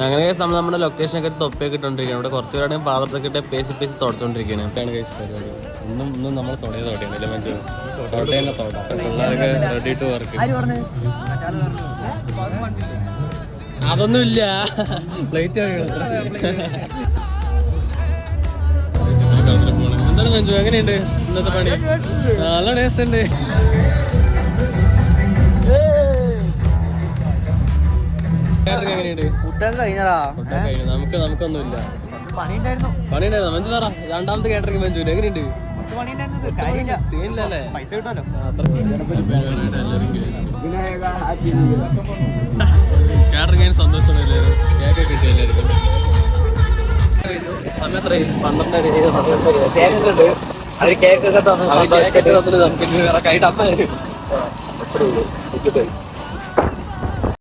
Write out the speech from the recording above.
അങ്ങനെ നമ്മൾ നമ്മുടെ ലൊക്കേഷനൊക്കെ തൊപ്പിയൊക്കെ ഇട്ടോണ്ടിരിക്കുകയാണ്. ഇവിടെ കുറച്ച് പേരുടെ പാത്രത്തൊക്കെ ഇട്ട് പേസി തുടച്ചോണ്ടിരിക്കുകയാണ്. ഒന്നും നമ്മൾ തൊടയാണ് പിള്ളേരൊക്കെ റെഡി ടു വർക്ക്. അതൊന്നുമില്ല, പ്ലേറ്റ് എന്താണ് മഞ്ജു, എങ്ങനെയുണ്ട് ഇന്നത്തെ പണി? നല്ല ടേസ്റ്റ് ഉണ്ട്. നമുക്കൊന്നുമില്ല. പണിയുണ്ടായിരുന്നു മഞ്ജു പറ. രണ്ടാമത്തെ കാറ്ററിംഗ് മഞ്ജു എങ്ങനെയുണ്ട്? സീനില്ലല്ലേ? കാറ്ററിംഗ് സന്തോഷമല്ലേ? കേക്കൊക്കെ കിട്ടി എല്ലാവർക്കും. സമയം എത്രയും 12 അത് കേക്കൊക്കെ തന്നെ നമുക്ക് വേറെ കൈ